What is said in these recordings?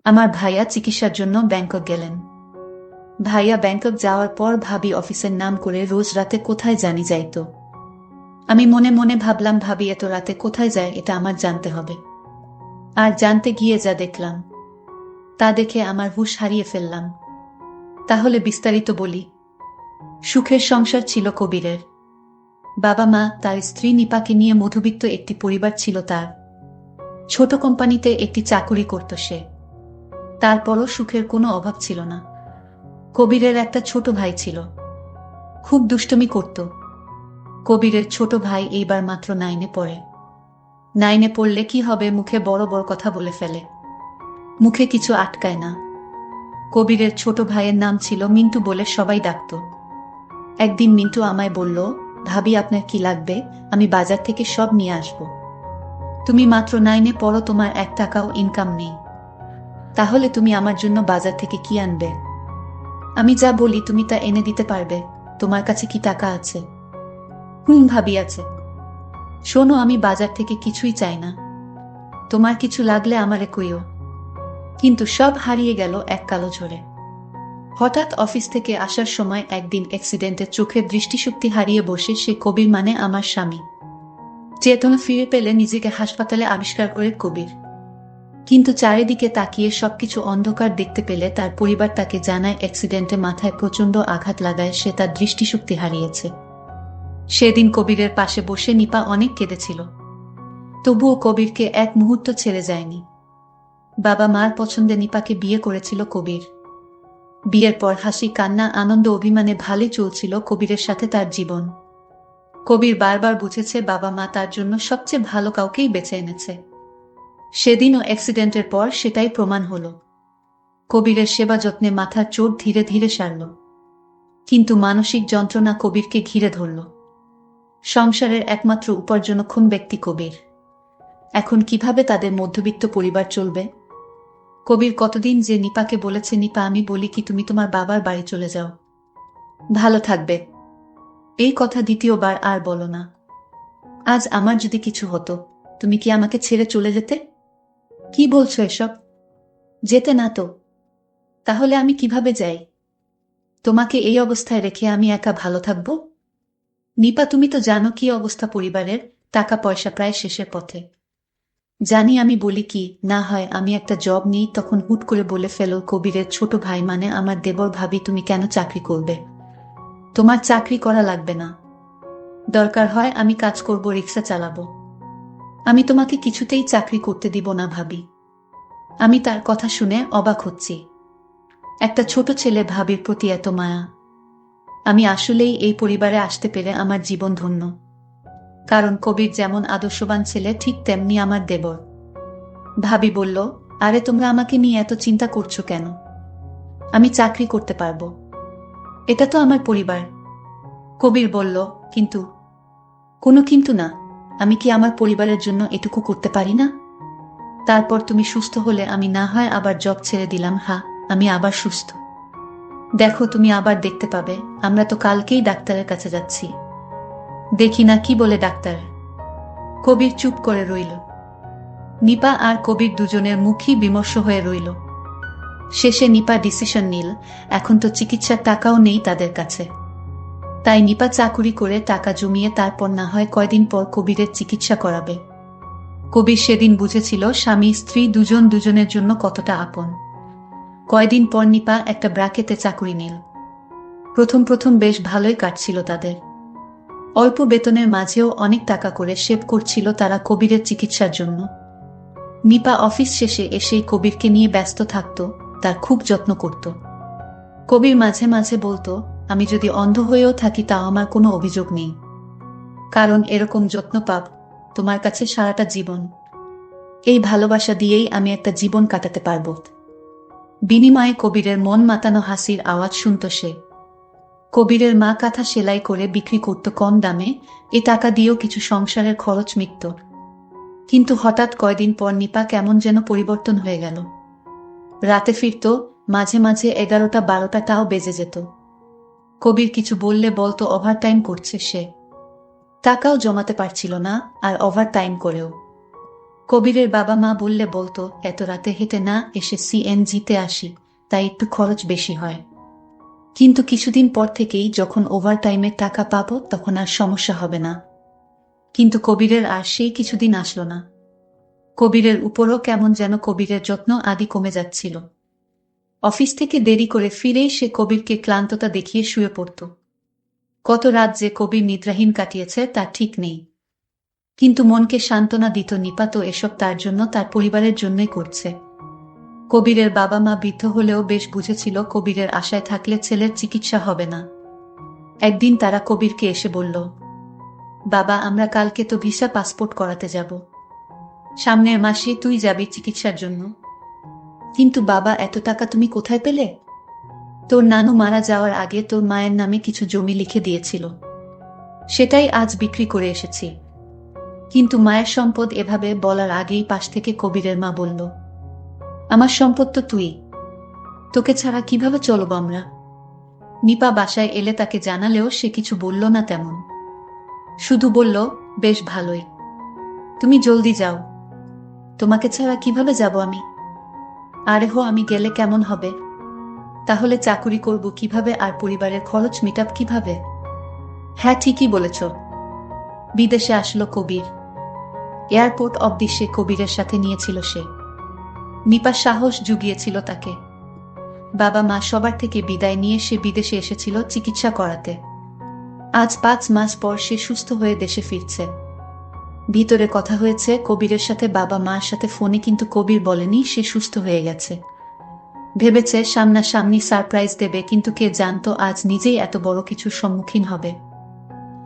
আমার ভাইয়া চিকিৎসার জন্য ব্যাংকক গেলেন। ভাইয়া ব্যাংকক যাওয়ার পর ভাবি অফিসের নাম করে রোজ রাতে কোথায় জানি যাইত। আমি মনে মনে ভাবলাম, ভাবি এত রাতে কোথায় যায় এটা আমার জানতে হবে। আর জানতে গিয়ে যা দেখলাম তা দেখে আমার হুঁশ হারিয়ে ফেললাম। তাহলে বিস্তারিত বলি। সুখের সংসার ছিল কবিরের। বাবা মা, তার স্ত্রী নিপাকে নিয়ে মধ্যবিত্ত একটি পরিবার ছিল তার। ছোট কোম্পানিতে একটি চাকুরি করত সে। তারপরও সুখের কোনো অভাব ছিল না। কবিরের একটা ছোট ভাই ছিল, খুব দুষ্টুমি করত। কবিরের ছোট ভাই এইবার মাত্র 9-এ পড়ে। 9-এ পড়লে কি হবে, মুখে বড় বড় কথা বলে ফেলে, মুখে কিছু আটকায় না। কবিরের ছোট ভাইয়ের নাম ছিল মিন্টু বলে সবাই ডাকত। একদিন মিন্টু আমায় বলল, ভাবি আপনার কি লাগবে, আমি বাজার থেকে সব নিয়ে আসব। তুমি মাত্র 9-এ পড়ো, তোমার 1 টাকাও ইনকাম নেই, তাহলে তুমি আমার জন্য বাজার থেকে কি আনবে? আমি যা বলি তুমি তা এনে দিতে পারবে? তোমার কাছে কি টাকা আছে? ভাবি আছে। শোনো, আমি বাজার থেকে কিছুই চাই না, তোমার কিছু লাগলে আমারে কইও। কিন্তু সব হারিয়ে গেল এক কালো ঝড়ে। হঠাৎ অফিস থেকে আসার সময় একদিন অ্যাক্সিডেন্টে চোখের দৃষ্টিশক্তি হারিয়ে বসে সে কবির, মানে আমার স্বামী। চেতনা ফিরে পেলে নিজেকে হাসপাতালে আবিষ্কার করে কবির। কিন্তু চারিদিকে তাকিয়ে সবকিছু অন্ধকার দেখতে পেলে তার পরিবার তাকে জানায় অ্যাক্সিডেন্টে মাথায় প্রচণ্ড আঘাত লাগায় সে তার দৃষ্টিশক্তি হারিয়েছে। সেদিন কবিরের পাশে বসে নিপা অনেক কেঁদেছিল, তবুও কবিরকে এক মুহূর্ত ছেড়ে যায়নি। বাবা মার পছন্দে নিপাকে বিয়ে করেছিল কবির। বিয়ের পর হাসি কান্না আনন্দ অভিমানে ভালোই চলছিল কবিরের সাথে তার জীবন। কবির বারবার বুঝেছে বাবা মা তার জন্য সবচেয়ে ভালো কাউকেই বেছে এনেছে। সেদিনও অ্যাক্সিডেন্টের পর সেটাই প্রমাণ হলো। কবিরের সেবা যত্নে মাথার চোট ধীরে ধীরে সারল, কিন্তু মানসিক যন্ত্রণা কবিরকে ঘিরে ধরল। সংসারের একমাত্র উপার্জনক্ষম ব্যক্তি কবির। এখন কিভাবে তাদের মধ্যবিত্ত পরিবার চলবে? কবির কতদিন যে নিপাকে বলেছে, নিপা আমি বলি কি তুমি তোমার বাবার বাড়ি চলে যাও, ভালো থাকবে। এই কথা দ্বিতীয়বার আর বলো না। আজ আমার যদি কিছু হতো, তুমি কি আমাকে ছেড়ে চলে যেতে? কি বলছো এসব? যেতে না তো? তাহলে আমি কিভাবে যাই? তোমাকে এই অবস্থায় রেখে আমি একা ভালো থাকবো? নিপা, তুমি তো জানো কি অবস্থা পরিবারের, টাকা পয়সা প্রায় শেষের পথে। জানি, আমি বলি কি না হয় আমি একটা জব নিই, তখন হুট করে বলে ফেলো কবিরের ছোট ভাই, মানে আমার দেবর, ভাবি তুমি কেন চাকরি করবে? তোমার চাকরি করা লাগবে না, দরকার হয় আমি কাজ করব, রিক্সা চালাবো। আমি তোমাকে কিছুতেই চাকরি করতে দিব না ভাবি। আমি তার কথা শুনে অবাক হচ্ছি। একটা ছোট ছেলে, ভাবির প্রতি এত মায়া। আমি আসলেই এই পরিবারে আসতে পেরে আমার জীবন ধন্য। কারণ কবির যেমন আদর্শবান ছেলে, ঠিক তেমনি আমার দেবর। ভাবি বলল, আরে তোমরা আমাকে নিয়ে এত চিন্তা করছো কেন? আমি চাকরি করতে পারবো, এটা তো আমার পরিবার। কবির বলল, কিন্তু? কোনো কিন্তু না, আমি কি আমার পরিবারের জন্য এটুকু করতে পারি না? তারপর তুমি সুস্থ হলে আমি না হয় আবার জব ছেড়ে দিলাম। হ্যাঁ, আমি আবার সুস্থ। দেখো, তুমি আবার দেখতে পাবে। আমরা তো কালকেই ডাক্তারের কাছে যাচ্ছি, দেখি না কি বলে ডাক্তার। কবির চুপ করে রইল। নিপা আর কবির দুজনের মুখই বিমর্ষ হয়ে রইল। শেষে নিপা ডিসিশন নিল, এখন তো চিকিৎসার টাকাও নেই তাদের কাছে। তাই নিপা চাকুরি করে টাকা জমিয়ে তারপর না হয় কয়দিন পর কবিরের চিকিৎসা করাবে। কবির সেদিন বুঝেছিল স্বামী স্ত্রী দুজন দুজনের জন্য কতটা আপন। কয়দিন পর নিপা একটা ব্র্যাকেটে চাকুরি নিল। প্রথম প্রথম বেশ ভালোই কাটছিল তাদের। অল্প বেতনের মাঝেও অনেক টাকা করে সেভ করছিল তারা কবিরের চিকিৎসার জন্য। নিপা অফিস শেষে এসেই কবিরকে নিয়ে ব্যস্ত থাকত, তার খুব যত্ন করত। কবির মাঝে মাঝে বলতো, আমি যদি অন্ধ হয়েও থাকি তাও আমার কোনো অভিযোগ নেই, কারণ এরকম যত্ন পাব তোমার কাছে সারাটা জীবন। এই ভালোবাসা দিয়েই আমি একটা জীবন কাটাতে পারব। বিনিময়ে কবিরের মন মাতানো হাসির আওয়াজ শুনত সে। কবিরের মা কাঁথা সেলাই করে বিক্রি করত কম দামে, এ টাকা দিয়েও কিছু সংসারের খরচ মিটত। কিন্তু হঠাৎ কয়দিন পর নিপা কেমন যেন পরিবর্তন হয়ে গেল। রাতে ফিরত, মাঝে মাঝে 11টা-12টাও বেজে যেত। কবির কিছু বললে বলতো ওভারটাইম করছে সে। টাকাও জমাতে পারছিল না, আর ওভারটাইম করেও কবিরের বাবা মা বললে বলতো, এত রাতে হেঁটে না এসে সিএনজিতে আসি, তাই একটু খরচ বেশি হয়। কিন্তু কিছুদিন পর থেকেই যখন ওভারটাইমের টাকা পাবো তখন আর সমস্যা হবে না। কিন্তু কবিরের আর সেই কিছুদিন আসলো না। কবিরের উপরও কেমন যেন কবিরের যত্ন আদি কমে যাচ্ছিল। অফিস থেকে দেরি করে ফিরেই সে কবিরকে ক্লান্ততা দেখিয়ে শুয়ে পড়ত। কত রাত যে কবির নিদ্রাহীন কাটিয়েছে তার ঠিক নেই। কিন্তু মনকে সান্ত্বনা দিত নিপাত এসব তার জন্য, তার পরিবারের জন্যই করছে। কবিরের বাবা মা বৃদ্ধ হলেও বেশ বুঝেছিল কবিরের আশায় থাকলে ছেলের চিকিৎসা হবে না। একদিন তারা কবিরকে এসে বলল, বাবা, আমরা কালকে তো ভিসা পাসপোর্ট করাতে যাব। সামনের মাসে তুই যাবি চিকিৎসার জন্য। কিন্তু বাবা, এত টাকা তুমি কোথায় পেলে? তোর নানু মারা যাওয়ার আগে তোর মায়ের নামে কিছু জমি লিখে দিয়েছিল, সেটাই আজ বিক্রি করে এসেছি। কিন্তু মায়ের সম্পদ এভাবে বলার আগেই পাশ থেকে কবিরের মা বলল, আমার সম্পদ তো তুই, তোকে ছাড়া কিভাবে চলব আমরা? নিপা বাসায় এলে তাকে জানালেও সে কিছু বলল না তেমন, শুধু বলল, বেশ ভালোই, তুমি জলদি যাও, তোমাকে ছাড়া কিভাবে যাব আমি? আরে হো, আমি গেলে কেমন হবে? তাহলে চাকুরি করব কিভাবে আর পরিবারের খরচ মিটাব কিভাবে? হ্যাঁ, ঠিকই বলেছ। বিদেশে আসলো কবির। এয়ারপোর্ট অব্দি সে কবিরের সাথে নিয়েছিল সে। নিপা সাহস জুগিয়েছিল তাকে। বাবা মা সবার থেকে বিদায় নিয়ে সে বিদেশে এসেছিল চিকিৎসা করাতে। আজ 5 মাস পর সে সুস্থ হয়ে দেশে ফিরছে। ভিতরে কথা হয়েছে কবিরের সাথে বাবা মার সাথে ফোনে, কিন্তু কবির বলেনি সে সুস্থ হয়ে গেছে। ভেবেছে সামনাসামনি সারপ্রাইজ দেবে, কিন্তু কে জানতো আজ নিজেই এত বড় কিছুর সম্মুখীন হবে।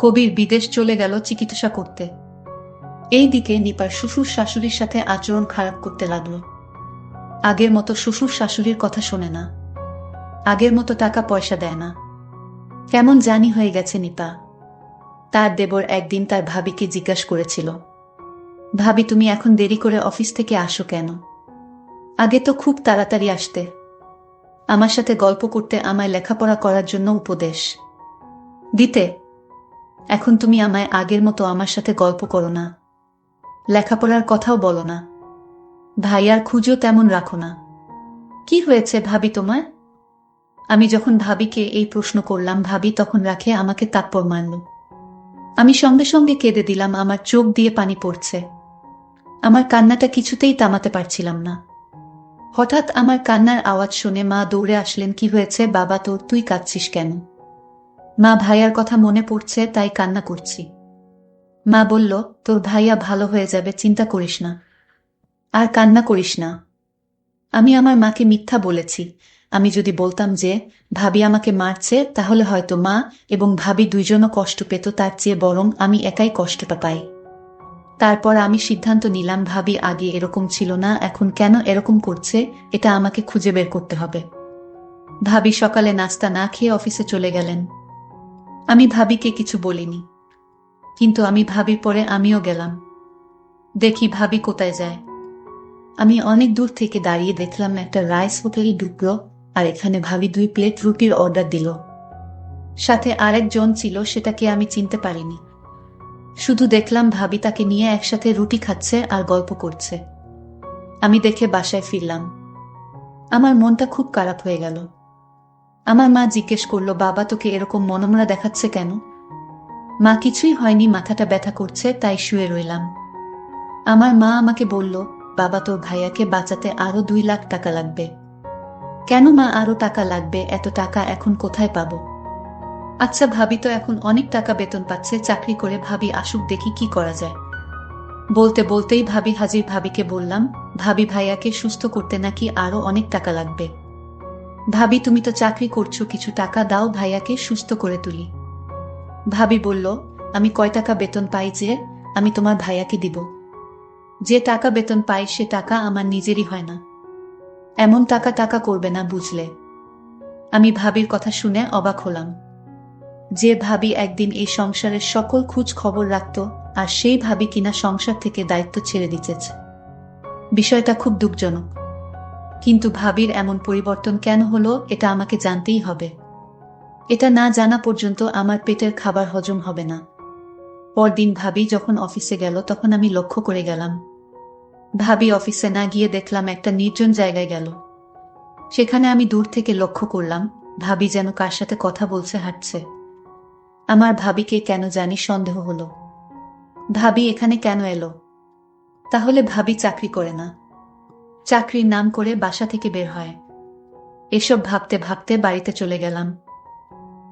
কবির বিদেশ চলে গেল চিকিৎসা করতে। এই দিকে নিপার শ্বশুর শাশুড়ির সাথে আচরণ খারাপ করতে লাগলো। আগের মতো শ্বশুর শাশুড়ির কথা শোনে না, আগের মতো টাকা পয়সা দেয় না। কেমন জানি হয়ে গেছে নিপা। তার দেবর একদিন তার ভাবিকে জিজ্ঞাসা করেছিল, ভাবি, তুমি এখন দেরি করে অফিস থেকে আসো কেন? আগে তো খুব তাড়াতাড়ি আসতে, আমার সাথে গল্প করতে, আমায় লেখাপড়া করার জন্য উপদেশ দিতে। এখন তুমি আমায় আগের মতো আমার সাথে গল্প করো না, লেখাপড়ার কথাও বলো না, ভাইয়ার খুঁজও তেমন রাখো না। কি হয়েছে ভাবি তোমার? আমি যখন ভাবিকে এই প্রশ্ন করলাম, ভাবি তখন রাখে আমাকে তাপ্পড় মারল। আমি সঙ্গে সঙ্গে কেঁদে দিলাম, আমার চোখ দিয়ে পানি পড়ছে। আমার কান্নাটা কিছুতেই থামাতে পারছিলাম না। হঠাৎ আমার কান্নার আওয়াজ শুনে মা দৌড়ে আসলেন। কি হয়েছে বাবা তোর, তুই কাঁদছিস কেন? মা, ভাইয়ার কথা মনে পড়ছে তাই কান্না করছি। মা বলল, তোর ভাইয়া ভালো হয়ে যাবে, চিন্তা করিস না, আর কান্না করিস না। আমি আমার মাকে মিথ্যা বলেছি। আমি যদি বলতাম যে ভাবি আমাকে মারছে, তাহলে হয়তো মা এবং ভাবি দুইজনও কষ্ট পেত, তার চেয়ে বরং আমি একাই কষ্টটা পাই। তারপর আমি সিদ্ধান্ত নিলাম, ভাবি আগে এরকম ছিল না, এখন কেন এরকম করছে এটা আমাকে খুঁজে বের করতে হবে। ভাবি সকালে নাস্তা না খেয়ে অফিসে চলে গেলেন। আমি ভাবিকে কিছু বলিনি, কিন্তু আমি ভাবির পরে আমিও গেলাম। দেখি ভাবি কোথায় যায়। আমি অনেক দূর থেকে দাঁড়িয়ে দেখলাম একটা রাইস হোটেলে ঢুকলো, আর এখানে ভাবি 2 প্লেট রুটির অর্ডার দিল। সাথে আরেকজন ছিল, সেটাকে আমি চিনতে পারিনি। শুধু দেখলাম ভাবি তাকে নিয়ে একসাথে রুটি খাচ্ছে আর গল্প করছে। আমি দেখে বাসায় ফিরলাম। আমার মনটা খুব খারাপ হয়ে গেল। আমার মা জিজ্ঞেস করলো, বাবা তোকে এরকম মনমরা দেখাচ্ছে কেন? মা, কিছুই হয়নি, মাথাটা ব্যথা করছে তাই শুয়ে রইলাম। আমার মা আমাকে বলল, বাবা তোর ভাইয়াকে বাঁচাতে আরো 2 লাখ টাকা লাগবে। কেন মা, আরো টাকা লাগবে? এত টাকা এখন কোথায় পাবো? আচ্ছা, ভাবি তো এখন অনেক টাকা বেতন পাচ্ছে চাকরি করে, ভাবি আসুক দেখি কি করা যায়। বলতে বলতেই ভাবি হাজির। ভাবিকে বললাম, ভাবি ভাইয়াকে সুস্থ করতে নাকি আরো অনেক টাকা লাগবে। ভাবি তুমি তো চাকরি করছো, কিছু টাকা দাও, ভাইয়াকে সুস্থ করে তুলি। ভাবি বলল, আমি কয় টাকা বেতন পাই যে আমি তোমার ভাইয়াকে দিব? যে টাকা বেতন পাই সে টাকা আমার নিজেরই হয় না। এমন টাকা টাকা করবে না, বুঝলে? আমি ভাবির কথা শুনে অবাক হলাম। যে ভাবি একদিন এই সংসারের সকল খোঁজ খবর রাখত, আর সেই ভাবি কিনা সংসার থেকে দায়িত্ব ছেড়ে দিতেছে। বিষয়টা খুব দুঃখজনক। কিন্তু ভাবির এমন পরিবর্তন কেন হলো এটা আমাকে জানতেই হবে। এটা না জানা পর্যন্ত আমার পেটের খাবার হজম হবে না। পরদিন ভাবি যখন অফিসে গেল তখন আমি লক্ষ্য করে গেলাম ভাবি অফিসে না গিয়ে দেখলাম একটা নির্জন জায়গায় গেল। সেখানে আমি দূর থেকে লক্ষ্য করলাম ভাবি যেন কার সাথে কথা বলছে, হাঁটছে। আমার ভাবিকে কেন জানি সন্দেহ হলো। ভাবি এখানে কেন এলো? তাহলে ভাবি চাকরি করে না, চাকরির নাম করে বাসা থেকে বের হয়। এসব ভাবতে ভাবতে বাড়িতে চলে গেলাম।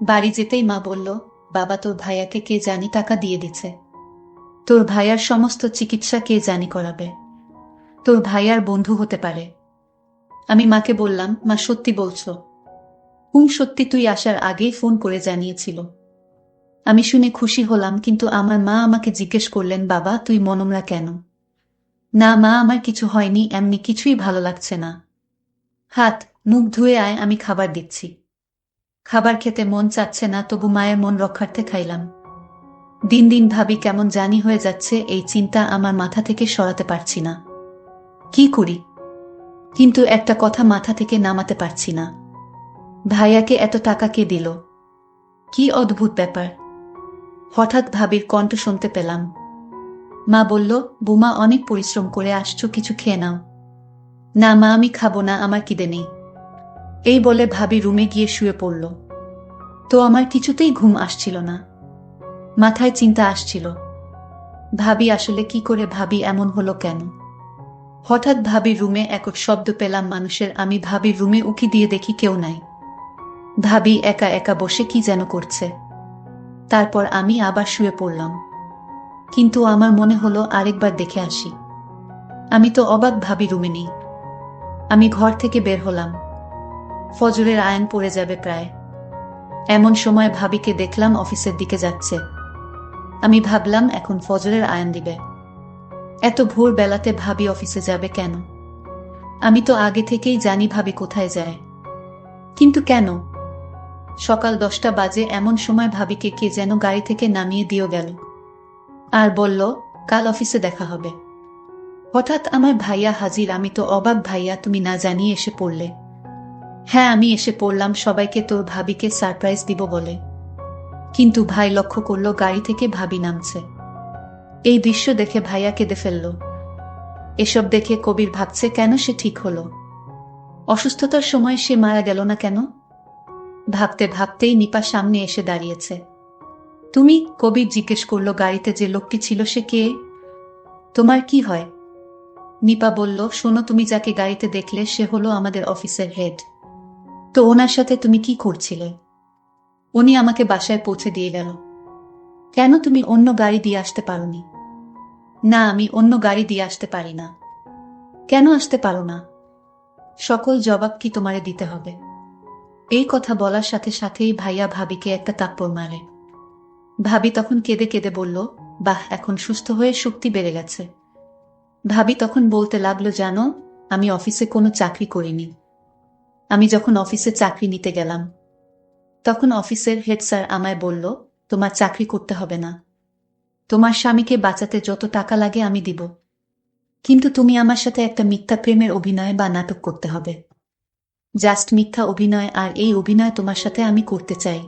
বাড়ি যেতেই মা বলল, বাবা তোর ভাইয়াকে কে জানি টাকা দিয়ে দিচ্ছে, তোর ভাইয়ার সমস্ত চিকিৎসা কে জানি করাবে, তোর ভাইয়ার বন্ধু হতে পারে। আমি মাকে বললাম, মা সত্যি বলছো? সত্যি, তুই আসার আগেই ফোন করে জানিয়েছিল। আমি শুনে খুশি হলাম, কিন্তু আমার মা আমাকে জিজ্ঞেস করলেন, বাবা তুই মনমরা কেন? না মা, আমার কিছু হয়নি, এমনি কিছুই ভালো লাগছে না। হাত মুখ ধুয়ে আয়, আমি খাবার দিচ্ছি। খাবার খেতে মন চাচ্ছে না, তবু মায়ের মন রক্ষার্থে খাইলাম। দিন দিন ভাবি কেমন জানি হয়ে যাচ্ছে, এই চিন্তা আমার মাথা থেকে সরাতে পারছি না। কি করি? কিন্তু একটা কথা মাথা থেকে নামাতে পারছি না, ভাইয়াকে এত টাকা কে দিল? কি অদ্ভুত ব্যাপার। হঠাৎ ভাবির কণ্ঠ শুনতে পেলাম। মা বলল, বুমা অনেক পরিশ্রম করে আসছো, কিছু খেয়ে নাও। না মা, আমি খাবো না, আমার খিদে নেই। এই বলে ভাবি রুমে গিয়ে শুয়ে পড়ল। তো আমার কিছুতেই ঘুম আসছিল না, মাথায় চিন্তা আসছিল। ভাবি আসলে কি করে, ভাবি এমন হলো কেন? হঠাৎ ভাবির রুমে এক শব্দ পেলাম মানুষের। আমি ভাবির রুমে উকি দিয়ে দেখি কেউ নাই। ভাবি একা একা বসে কি যেন করছে। তারপর আমি আবার শুয়ে পড়লাম, কিন্তু আমার মনে হলো আরেকবার দেখে আসি। আমি তো অবাক, ভাবি রুমে নেই। আমি ঘর থেকে বের হলাম। ফজরের আয়ান পড়ে যাবে প্রায়। এমন সময় ভাবিকে দেখলাম অফিসের দিকে যাচ্ছে। আমি ভাবলাম এখন ফজরের আয়ান দিবে, এত ভোর বেলাতে ভাবি অফিসে যাবে কেন? আমি তো আগে থেকেই জানি ভাবি কোথায় যায়, কিন্তু কেন? সকাল 10টা বাজে, এমন সময় ভাবিকে কে যেন গাড়ি থেকে নামিয়ে দিয়ে গেল আর বলল, কাল অফিসে দেখা হবে। হঠাৎ আমার ভাইয়া হাজির। আমি তো অবাক, ভাইয়া তুমি না জানিয়ে এসে পড়লে? হ্যাঁ আমি এসে পড়লাম সবাইকে তোর ভাবিকে সারপ্রাইজ দিব বলে। কিন্তু ভাই লক্ষ্য করলো গাড়ি থেকে ভাবি নামছে। এই দৃশ্য দেখে ভাইয়া কেঁদে ফেলল। এসব দেখে কবির ভাবছে, কেন সে ঠিক হলো? অসুস্থতার সময় সে মারা গেল না কেন? ভাবতে ভাবতেই নিপা সামনে এসে দাঁড়িয়েছে। তুমি? কবির জিজ্ঞেস করলো। গাড়িতে যে লোকটি ছিল সে কে? তোমার কি হয়? নিপা বলল, শোনো, তুমি যাকে গাড়িতে দেখলে সে হলো আমাদের অফিসের হেড। তো ওনার সাথে তুমি কি করছিলে? উনি আমাকে বাসায় পৌঁছে দিয়ে গেল। কেন তুমি অন্য গাড়ি দিয়ে আসতে পারোনি? না, আমি অন্য গাড়ি দিয়ে আসতে পারি না। কেন আসতে পারো না? সকল জবাব কি তোমারে দিতে হবে? এই কথা বলার সাথে সাথেই ভাইয়া ভাবিকে একটা থাপ্পড় মারে। ভাবি তখন কেঁদে কেঁদে বলল, বাহ, এখন সুস্থ হয়ে শক্তি বেড়ে গেছে। ভাবি তখন বলতে লাগলো, জানো, আমি অফিসে কোনো চাকরি করিনি। আমি যখন অফিসে চাকরি নিতে গেলাম, তখন অফিসের হেড স্যার আমায় বলল, তোমার চাকরি করতে হবে না, তোমার স্বামীকে বাঁচাতে যত টাকা লাগে আমি দিব, কিন্তু তুমি আমার সাথে একটা মিথ্যা প্রেমের অভিনয় বা নাটক করতে হবে। জাস্ট মিথ্যা অভিনয়, আর এই অভিনয় তোমার সাথে আমি করতে চাই।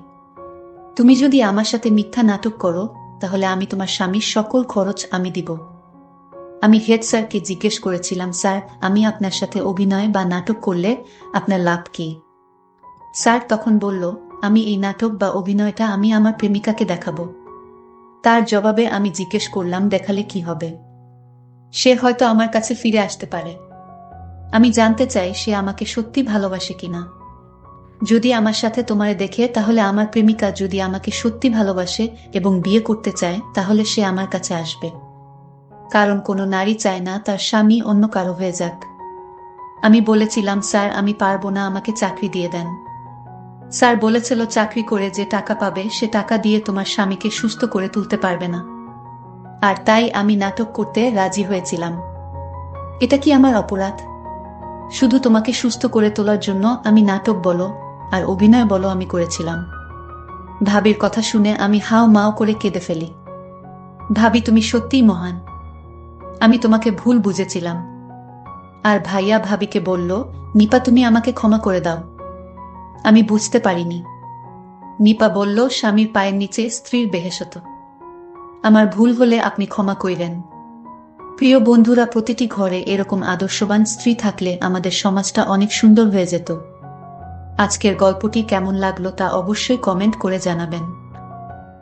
তুমি যদি আমার সাথে মিথ্যা নাটক করো, তাহলে আমি তোমার স্বামীর সকল খরচ আমি দিব। আমি হেড স্যারকে জিজ্ঞেস করেছিলাম, স্যার, আমি আপনার সাথে অভিনয় বা নাটক করলে আপনার লাভ কি? স্যার তখন বলল, আমি এই নাটক বা অভিনয়টা আমি আমার প্রেমিকাকে দেখাবো। তার জবাবে আমি জিজ্ঞেস করলাম, দেখালে কি হবে? সে হয়তো আমার কাছে ফিরে আসতে পারে। আমি জানতে চাই সে আমাকে সত্যি ভালোবাসে কিনা। যদি আমার সাথে তোমারে দেখে, তাহলে আমার প্রেমিকা যদি আমাকে সত্যি ভালোবাসে এবং বিয়ে করতে চায়, তাহলে সে আমার কাছে আসবে। কারণ কোনো নারী চায় না তার স্বামী অন্য কারো হয়ে যাক। আমি বলেছিলাম, স্যার আমি পারবো না, আমাকে চাকরি দিয়ে দেন। স্যার বলেছিল, চাকরি করে যে টাকা পাবে সে টাকা দিয়ে তোমার স্বামীকে সুস্থ করে তুলতে পারবে না। আর তাই আমি নাটক করতে রাজি হয়েছিলাম। এটা কি আমার অপরাধ? শুধু তোমাকে সুস্থ করে তোলার জন্য আমি নাটক বলো আর অভিনয় বলো আমি করেছিলাম। ভাবির কথা শুনে আমি হাও মাও করে কেঁদে ফেলি। ভাবি, তুমি সত্যিই মহান। আমি তোমাকে ভুল বুঝেছিলাম। আর ভাইয়া ভাবিকে বলল, নিপা তুমি আমাকে ক্ষমা করে দাও, আমি বুঝতে পারিনি। নিপা বলল, স্বামীর পায়ের নিচে স্ত্রীর বেহেশত। আমার ভুল হলে আপনি ক্ষমা কইরেন। প্রিয় বন্ধুরা, প্রতিটি ঘরে এরকম আদর্শবান স্ত্রী থাকলে আমাদের সমাজটা অনেক সুন্দর হয়ে যেত। আজকের গল্পটি কেমন লাগলো তা অবশ্যই কমেন্ট করে জানাবেন।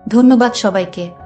ধন্যবাদ সবাইকে।